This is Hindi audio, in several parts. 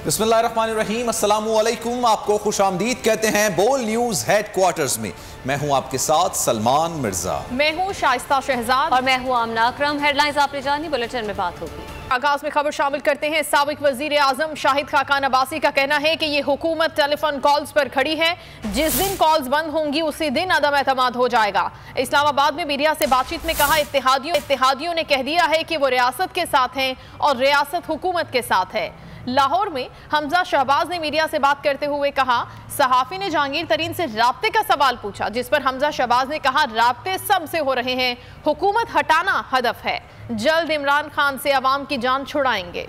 बिस्मिल्लाहिर्रहमानिर्रहीम, अस्सलामुअलैकुम। आपको खुशामदीद कहते हैं बोल न्यूज हेडक्वार्टर्स में। मैं हूं आपके साथ सलमान मिर्जा। मैं हूं शाइस्ता शहजाद और मैं हूं आमना अकरम। हेडलाइंस आपने जानी, बुलेटिन में बात होगी। आगाज में खबर शामिल करते हैं। साबिक वजीर आजम शाहिद खाकान अब्बासी का कहना है कि ये हुकूमत टेलीफोन कॉल्स पर खड़ी है, जिस दिन कॉल्स बंद होंगी उसी दिन अदम एतमाद हो जाएगा। इस्लामाबाद में मीडिया से बातचीत में कहा, इत्तेहादियों ने कह दिया है कि वो रियासत के साथ हैं और रियासत हुकूमत के साथ है। लाहौर में हमजा शहबाज ने मीडिया से बात करते हुए कहा, सहाफी ने जहांगीर तरीन से राब्ते का सवाल पूछा, जिस पर हमजा शहबाज ने कहा, राब्ते सबसे हो रहे हैं, हुकूमत हटाना हदफ है, जल्द इमरान खान से अवाम की जान छुड़ाएंगे।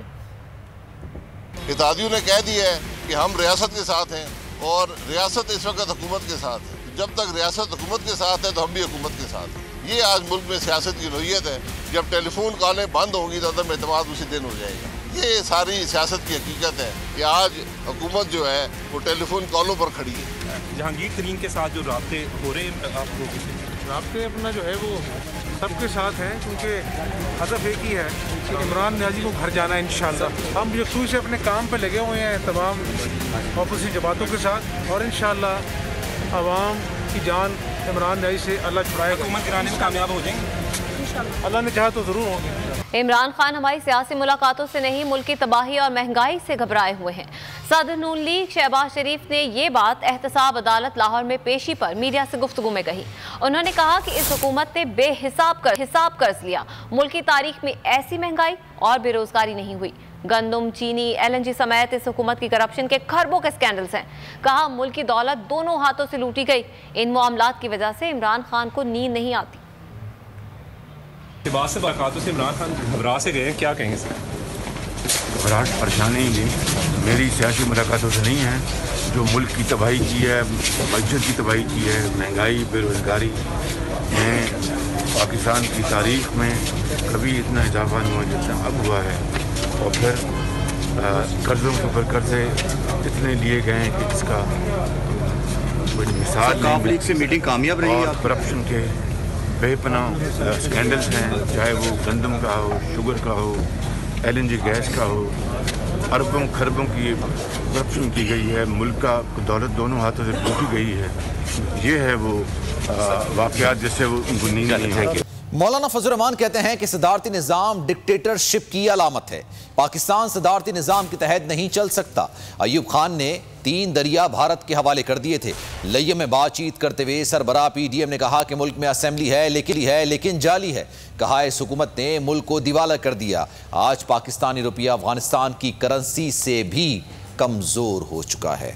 इत्तेहादियों ने कह दिया है कि हम रियासत के साथ हैं और रियासत इस वक्त हुकूमत के साथ है। जब तक रियासत हुकूमत के साथ है तो हम भी हुकूमत के साथ हैं। ये आज मुल्क में सियासत की नोयत है। जब टेलीफोन कॉलें बंद होंगी तो अदम एतमाद उसी दिन हो जाएगा। ये सारी सियासत की हकीकत है कि आज हुकूमत जो है वो टेलीफोन कॉलों पर खड़ी है। जहांगीर तरीन के साथ जो राब्ते हो रहे हैं, आपको राब्ते अपना जो है वो सबके साथ हैं, क्योंकि हदफ एक ही है कि इमरान न्याजी को घर जाना है इंशाल्लाह। हम यकसुई से अपने काम पे लगे हुए हैं तमाम ऑपोजिशन जमातों के साथ, और इंशाल्लाह आवाम की जान इमरान न्याजी से अल्लाह छुड़ाएगा। हुकूमत गिराने में कामयाब हो जाएंगे अल्लाह ने चाहा तो ज़रूर होंगे। इमरान खान हमारी सियासी मुलाकातों से नहीं, मुल्क की तबाही और महंगाई से घबराए हुए हैं। सदर नून लीग शहबाज शरीफ ने ये बात एहतसाब अदालत लाहौर में पेशी पर मीडिया से गुफ्तगू में कही। उन्होंने कहा कि इस हुकूमत ने बेहिसाब कर्ज लिया। मुल्क की तारीख में ऐसी महंगाई और बेरोजगारी नहीं हुई। गंदम, चीनी, LNG समेत इस हुकूमत की करप्शन के खरबों के स्कैंडल्स हैं। कहा, मुल्क की दौलत दोनों हाथों से लूटी गई। इन मामलात की वजह से इमरान खान को नींद नहीं आती। शहबाज से मुलाकातों से इमरान खान घबरा से गए, क्या कहेंगे सर? घबराहट परेशानी भी मेरी सियासी मुलाकातों से नहीं है। जो मुल्क की तबाही की है, मस्जिद की तबाही की है, महंगाई, बेरोज़गारी में पाकिस्तान की तारीख में कभी इतना इजाफा नहीं हुआ जितना अब हुआ है। और फिर कर्ज़ों के ऊपर कर्ज़े इतने लिए गए हैं कि जिसका कोई मिसाल नहीं। से मीटिंग कामयाब रही और करप्शन के बेपनाह स्कैंडल्स हैं, चाहे वो गंदम का हो, शुगर का हो, LNG गैस का हो। अरबों खरबों की करप्शन की गई है। मुल्क का दौलत दोनों हाथों से लूटी गई है। ये है वो वाक़यात जिससे वो उनको नींद नहीं है। मौलाना फजल रहमान कहते हैं कि सदारती निज़ाम डिक्टेटरशिप की अलामत है। पाकिस्तान सदारती निज़ाम के तहत नहीं चल सकता। अयूब खान ने 3 दरिया भारत के हवाले कर दिए थे। लैया में बातचीत करते हुए सरबराह PDM ने कहा कि मुल्क में असेंबली है लेकिन जाली है। कहा, इस हुकूमत ने मुल्क को दिवाला कर दिया। आज पाकिस्तानी रुपया अफगानिस्तान की करेंसी से भी कमज़ोर हो चुका है।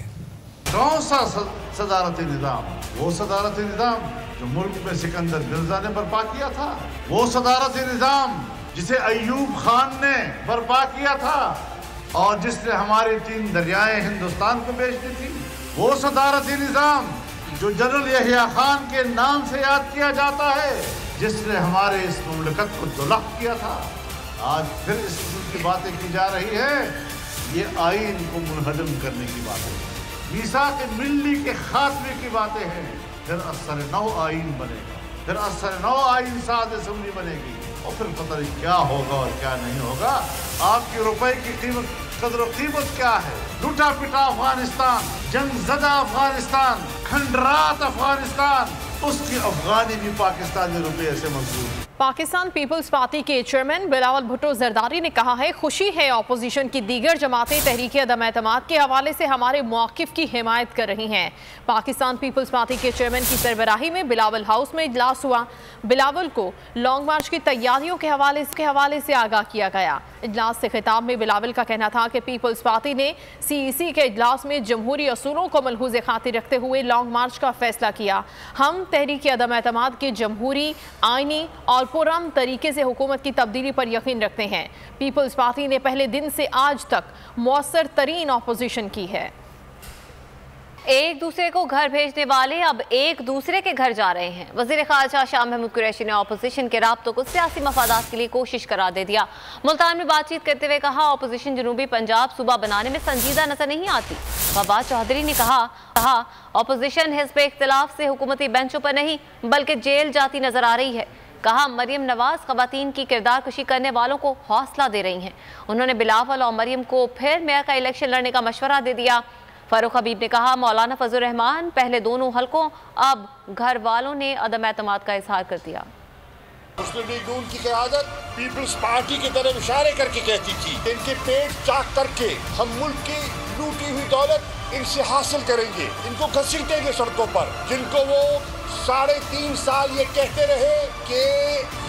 कौन सा सदारती निज़ाम? वो सदारती निज़ाम जो मुल्क में सिकंदर मिर्जा ने बर्पा किया था, वो सदारती निज़ाम जिसे अयूब खान ने बर्पा किया था और जिसने हमारी 3 दरियाएं हिंदुस्तान को बेच दी थी, वो सदारती निज़ाम जो जनरल यहिया खान के नाम से याद किया जाता है, जिसने हमारे इस मुमलकत को दुलह किया था। आज फिर इस की बातें की जा रही है। ये आइन को मुनहदम करने की बातें हैं, मीसाक मिल्ली के खात्मे की बातें हैं। फिर असर नौ आइन बनेगा, फिर असर नौ आइन साथ असम्बली बनेगी, और फिर पता नहीं क्या होगा और क्या नहीं होगा। आपके रुपए की कीमत, कदर कीमत क्या है? लुटा पिटा अफगानिस्तान, जंगज़दा अफगानिस्तान, खंडरात अफगानिस्तान, उसकी अफगानी भी पाकिस्तानी रुपये से मंजूर। पाकिस्तान पीपल्स पार्टी के चेयरमैन बिलावल भुट्टो जरदारी ने कहा है, खुशी है अपोजिशन की दीगर जमातें तहरीक अदम एतमाद के हवाले से हमारे मौक़िफ़ की हिमायत कर रही हैं। पाकिस्तान पीपल्स पार्टी के चेयरमैन की सरबराही में बिलावल हाउस में इजलास हुआ। बिलावल को लॉन्ग मार्च की तैयारियों के हवाले से आगाह किया गया। इजलास से खिताब में बिलावल का कहना था कि पीपल्स पार्टी ने CEC के इजलास में जमहूरी असूलों को मलहूज़े खातिर रखते हुए लॉन्ग मार्च का फैसला किया। हम तहरीक अदम एतमाद के जमहूरी, आइनी और पुरअमन तरीके से हुकूमत की तब्दीली पर यकीन रखते हैं। पीपल्स पार्टी ने पहले दिन से आज तक मौसर तरीन अपोजिशन की है। एक दूसरे को घर भेजने वाले अब एक दूसरे के घर जा रहे हैं। वज़ीर ख़ारजा शाह महमूद कुरैशी ने अपोजिशन के राब्तों को सियासी मफादात के लिए कोशिश करार दे दिया। मुल्तान में बातचीत करते हुए कहा, अपोजिशन जनूबी पंजाब सूबा बनाने में संजीदा नजर नहीं आती। फवाद चौधरी ने कहा अपोजिशन हिज़्ब इख्तिलाफ से हुकूमती बेंचों पर नहीं बल्कि जेल जाती नजर आ रही है। कहा मरियम नवाज खवातीन की किरदार कुशी करने वालों को हौसला दे रही हैं। उन्होंने बिलावल और मरियम को फिर मेयर का इलेक्शन लड़ने का मशवरा दे दिया। फारूक हबीब ने कहा मौलाना फजल रहमान पहले दोनों हलकों, अब घर वालों ने अदम एतमाद का इजहार कर दिया। मुस्लिम लीग नून की क़यादत पीपल्स पार्टी की तरफ इशारे करके कहती थी इनके पेट चाक करके हम मुल्क की लूटी हुई दौलत इनसे हासिल करेंगे, इनको घसीटेंगे सड़कों पर, जिनको वो 3.5 साल ये कहते रहे कि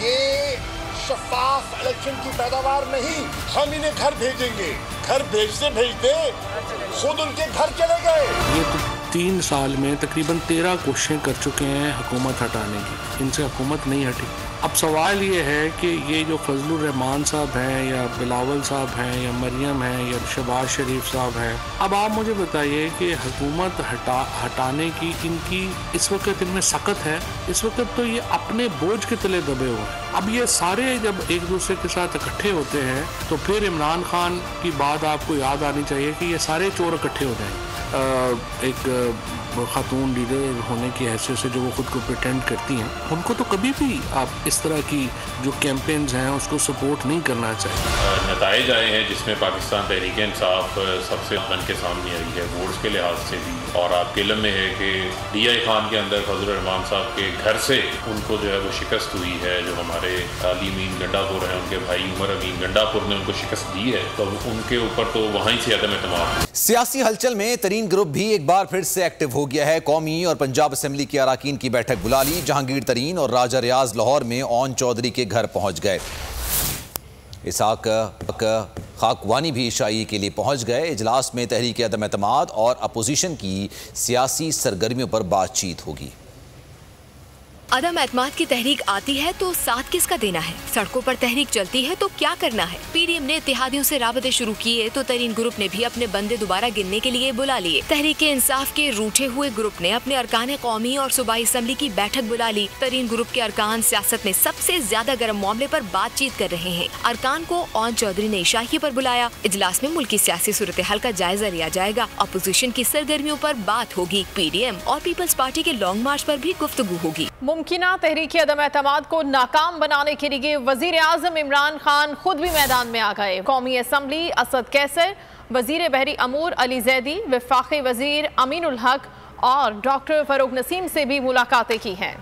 ये शफाफ इलेक्शन की पैदावार नहीं, हम इन्हें घर भेजेंगे। घर भेजते भेजते खुद उनके घर चले गए। ये तो 3 साल में तकरीबन 13 कोशिशें कर चुके हैं हुकूमत हटाने की, इनसे हुकूमत नहीं हटी। अब सवाल ये है कि ये जो फजलुर रहमान साहब हैं या बिलावल साहब हैं या मरियम हैं या शहबाज शरीफ साहब हैं, अब आप मुझे बताइए कि हुकूमत हटाने की इनकी इस वक्त इनमें सख्त है। इस वक्त तो ये अपने बोझ के तले दबे हुए हैं। अब ये सारे जब एक दूसरे के साथ इकट्ठे होते हैं तो फिर इमरान खान की बात आपको याद आनी चाहिए कि ये सारे चोर इकट्ठे हो जाएंगे। एक खातून लीडर होने की हैसियत से जो वो खुद को प्रिटेंड करती हैं, उनको तो कभी भी आप इस तरह की जो कैंपेन्स हैं उसको सपोर्ट नहीं करना चाहिए। नताइज आए हैं जिसमें पाकिस्तान तहरीक इंसाफ सबसे बन के सामने आई है वोट्स के लिहाज से भी, और आपके इल्म में है कि DI खान के अंदर फजल रहमान साहब के घर से उनको जो है वो शिकस्त हुई है। जो हमारे अली अमीन गंडापुर हैं, उनके भाई उमर अमीन गंडापुर ने उनको शिकस्त दी है, तो उनके ऊपर तो वहीं से अदम एतमाद। सियासी हलचल में तरीन ग्रुप भी एक बार फिर से एक्टिव हो गया है। कौमी और पंजाब असेंबली के अराकीन की बैठक बुला ली। जहांगीर तरीन और राजा रियाज लाहौर में ओन चौधरी के घर पहुंच गए। इसहाक खाकवानी भी शाही के लिए पहुंच गए। इजलास में तहरीक अदम एतमाद और अपोजिशन की सियासी सरगर्मियों पर बातचीत होगी। अदम एतमाद की तहरीक आती है तो साथ किसका देना है? सड़कों पर तहरीक चलती है तो क्या करना है? PDM ने इत्तेहादियों से राबते शुरू किए तो तरीन ग्रुप ने भी अपने बंदे दोबारा गिनने के लिए बुला लिए। तहरीक इंसाफ के रूठे हुए ग्रुप ने अपने अरकान कौमी और सूबाई असम्बली की बैठक बुला ली। तरीन ग्रुप के अरकान सियासत में सबसे ज्यादा गर्म मामले पर बातचीत कर रहे हैं। अरकान को ओन चौधरी ने इशाही पर बुलाया। इजलास में मुल्क की सियासी सूरत हाल का जायजा लिया जाएगा। अपोजिशन की सरगर्मियों पर बात होगी। PDM और पीपल्स पार्टी के लॉन्ग मार्च पर भी गुफ्तगू होगी। मुमकिना तहरीक अदम एतमाद को नाकाम बनाने के लिए वजीर आजम इमरान खान खुद भी मैदान में आ गए। कौमी असम्बली असद कैसर, वजीर बहरी अमूर अली जैदी, वफाकी वजीर अमीनुल हक और डॉक्टर फरूक नसीम से भी मुलाकातें की हैं।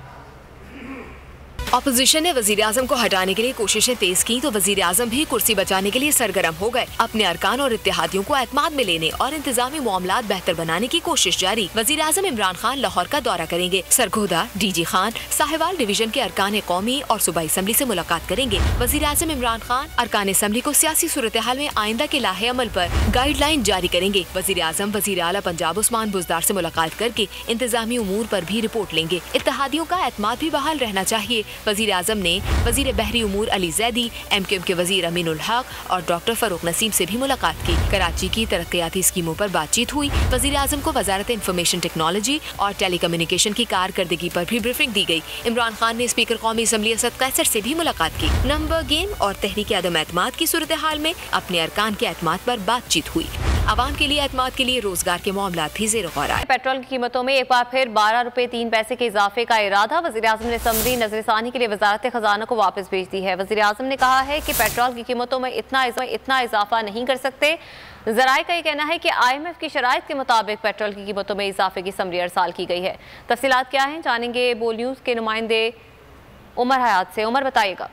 अपोजिशन ने वजीर आजम को हटाने के लिए कोशिशें तेज की तो वजीर आजम भी कुर्सी बचाने के लिए सरगर्म हो गए। अपने अरकान और इत्तेहादियों को एतमाद में लेने और इंतजामी मामलात बेहतर बनाने की कोशिश जारी। वजीर आजम इमरान खान लाहौर का दौरा करेंगे। सरगोदा, DG खान, साहिवाल डिवीजन के अरकान कौमी और सूबाई असम्बली से मुलाकात करेंगे। वजीर आजम इमरान खान अरकान असम्बली को सियासी सूरत हाल में आइंदा के लाहे अमल पर गाइडलाइन जारी करेंगे। वजीर आजम वजीर आला पंजाब उस्मान बुज़दार से मुलाकात करके इंतजामी उमूर पर भी रिपोर्ट लेंगे। इत्तेहादियों का एतमाद भी बहाल रहना चाहिए। वजीर आजम ने वजीर बहरी उमूर अली जैदी, MQM के वजीर अमीनुल हक और डॉक्टर फरूक नसीम से भी मुलाकात की। कराची की तरक्याती स्कीमों पर बातचीत हुई। वजीर आजम को वजारत इंफॉर्मेशन टेक्नोलॉजी और टेलीकम्युनिकेशन की कारकर्दगी पर भी ब्रीफिंग दी गई। इमरान खान ने स्पीकर कौमी असम्बली असद कैसर से भी मुलाकात की। नंबर गेम और तहरीक अदम एतमाद की सूरत हाल में अपने अरकान के एतमाद पर बातचीत हुई। आवाम के लिए एतमाद के लिए रोजगार के मामला भी ज़ेर गौर आए। पेट्रोल की कीमतों में एक बार फिर 12 रुपए 3 पैसे के इजाफे का इरादा। वज़ीर आज़म ने समरी नजरसानी के लिए वजारत खजाना को वापस भेज दी है। वज़ीर आज़म ने कहा है कि पेट्रोल की कीमतों में इतना इजाफा नहीं कर सकते। ज़राए का ये कहना है कि IMF की शराइत के मुताबिक पेट्रोल की कीमतों में इजाफे की समरी अरसाल की गई है। तफसीलात क्या हैं जानेंगे बोल न्यूज़ के नुमाइंदे उमर हयात से। उमर बताइएगा।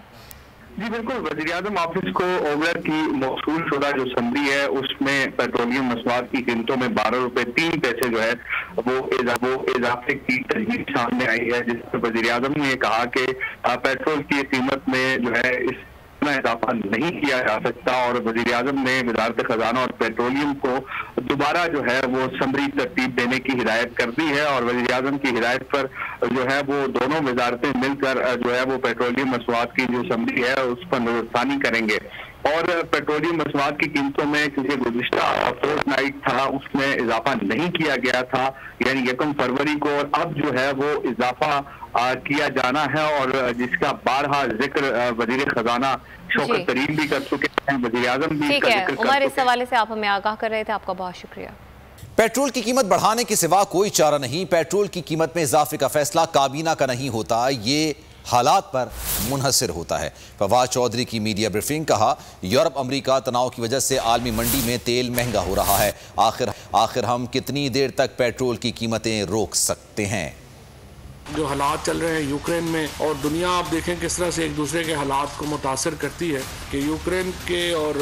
जी बिल्कुल, वज़ीर-ए-आज़म ऑफिस को ओवर की मौसूल शुदा जो समरी है उसमें पेट्रोलियम मसवाद की कीमतों में 12 रुपए 3 पैसे जो है वो इजाफे की तजवीज़ सामने आई है, जिसमें वज़ीर-ए-आज़म ने कहा कि पेट्रोल की कीमत में जो है इतना इजाफा नहीं किया जा सकता और वज़ीर-ए-आज़म ने वज़ारत खजाना और पेट्रोलियम को दोबारा जो है वो समरी तरतीब देने की हिदायत कर दी है और वज़ीर-ए-आज़म की हिदायत पर जो है वो दोनों वजारतें मिलकर जो है वो पेट्रोलियम मसवाद की जो समरी है उस पर नजरसानी करेंगे। और पेट्रोलियम मसवाद की कीमतों में क्योंकि गुज़िश्ता फोर्टनाइट था उसमें इजाफा नहीं किया गया था, यानी 1 फरवरी को, और अब जो है वो इजाफा किया जाना है और जिसका बारहा जिक्र वज़ीर खजाना शौकत तरीन भी कर चुके हैं, वज़ीर-ए-आज़म भी इसका जिक्र कर चुके हैं। उमर, इस हवाले से आप हमें आगाह कर रहे थे, आपका बहुत शुक्रिया। पेट्रोल की कीमत बढ़ाने के सिवा कोई चारा नहीं। पेट्रोल की कीमत में इजाफे का फैसला काबीना का नहीं होता, ये हालात पर मुनहसर होता है। फवाद चौधरी की मीडिया ब्रीफिंग। कहा, यूरोप अमेरिका तनाव की वजह से आलमी मंडी में तेल महंगा हो रहा है। आखिर हम कितनी देर तक पेट्रोल की कीमतें रोक सकते हैं? जो हालात चल रहे हैं यूक्रेन में, और दुनिया आप देखें किस तरह से एक दूसरे के हालात को मुतासर करती है, कि यूक्रेन के और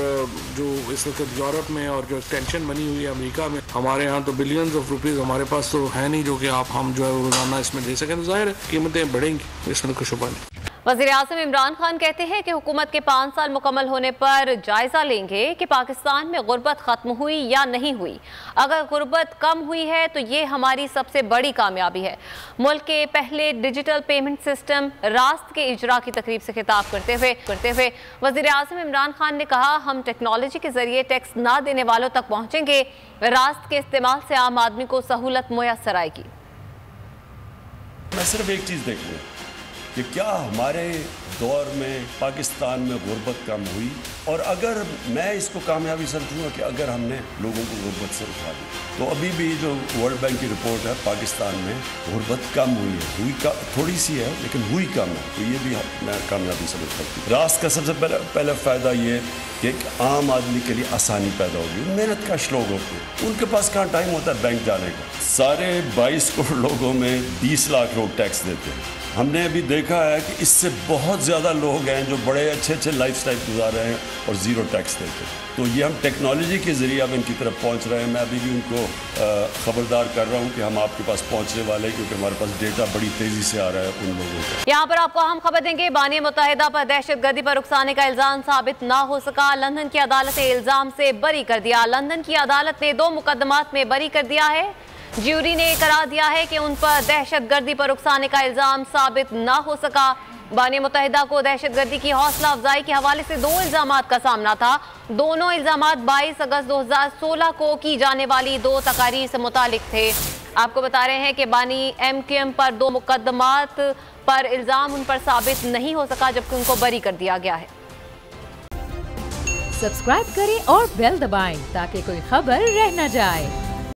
जो इस वक्त यूरोप में और जो टेंशन बनी हुई है अमेरिका में, हमारे यहाँ तो बिलियंस ऑफ रुपीज़ हमारे पास तो है नहीं जो कि हम जो है रोजाना इसमें दे सकें, तो जाहिर है कीमतें बढ़ेंगी, इसमें कोई शुबा नहीं। वज़ीर-ए-आज़म इमरान खान कहते हैं कि हुकूमत के 5 साल मुकम्मल होने पर जायजा लेंगे कि पाकिस्तान में गुर्बत खत्म हुई या नहीं हुई। अगर गुर्बत कम हुई है तो ये हमारी सबसे बड़ी कामयाबी है। मुल्क के पहले डिजिटल पेमेंट सिस्टम रास्त के इजरा की तकरीब से खिताब करते हुए वज़ीर-ए-आज़म इमरान खान ने कहा, हम टेक्नोलॉजी के जरिए टैक्स ना देने वालों तक पहुँचेंगे। रास्त के इस्तेमाल से आम आदमी को सहूलत मुयस्सर आएगी। मैं सिर्फ एक चीज़ देख लूँ कि क्या हमारे दौर में पाकिस्तान में गुर्बत कम हुई, और अगर मैं इसको कामयाबी समझूंगा कि अगर हमने लोगों को गुर्बत से उठा दी, तो अभी भी जो वर्ल्ड बैंक की रिपोर्ट है, पाकिस्तान में गुर्बत कम हुई है, थोड़ी सी है लेकिन हुई कम है, तो ये भी मैं कामयाबी समझ सकती हूँ। रास्त का सबसे पहले फ़ायदा ये कि एक आम आदमी के लिए आसानी पैदा होगी। मेहनत कश लोग होते हैं, उनके पास कहाँ टाइम होता है बैंक जाने का। सारे 22 करोड़ लोगों में 20 लाख लोग टैक्स देते हैं। हमने अभी देखा है कि इससे बहुत ज़्यादा लोग हैं जो बड़े अच्छे लाइफस्टाइल गुजार रहे हैं और ज़ीरो टैक्स देते हैं। तो ये हम टेक्नोलॉजी के ज़रिए अब इनकी तरफ पहुंच रहे हैं। मैं अभी भी उनको खबरदार कर रहा हूं कि हम आपके पास पहुंचने वाले हैं, क्योंकि हमारे पास डेटा बड़ी तेज़ी से आ रहा है उन लोगों का। यहाँ पर आपको हम खबर देंगे, बानी मुत्तहिदा पर दहशतगर्दी पर उकसाने का इल्ज़ाम साबित ना हो सका। लंदन की अदालत ने इल्ज़ाम से बरी कर दिया। लंदन की अदालत ने 2 मुकदमात में बरी कर दिया है। ज्यूरी ने करार दिया है कि उन पर दहशतगर्दी पर उकसाने का इल्ज़ाम साबित ना हो सका। बानी मुत्तहिदा को दहशतगर्दी की हौसला अफजाई के हवाले से 2 इल्ज़ामात का सामना था। दोनों इल्ज़ामात 22 अगस्त 2016 को की जाने वाली 2 तकारीर से मुतालिक थे। आपको बता रहे हैं कि बानी MQM पर 2 मुकदमात पर इल्ज़ाम उन पर साबित नहीं हो सका, जबकि उनको बरी कर दिया गया है। सब्सक्राइब करें और बेल दबाएं ताकि कोई खबर रह न जाए।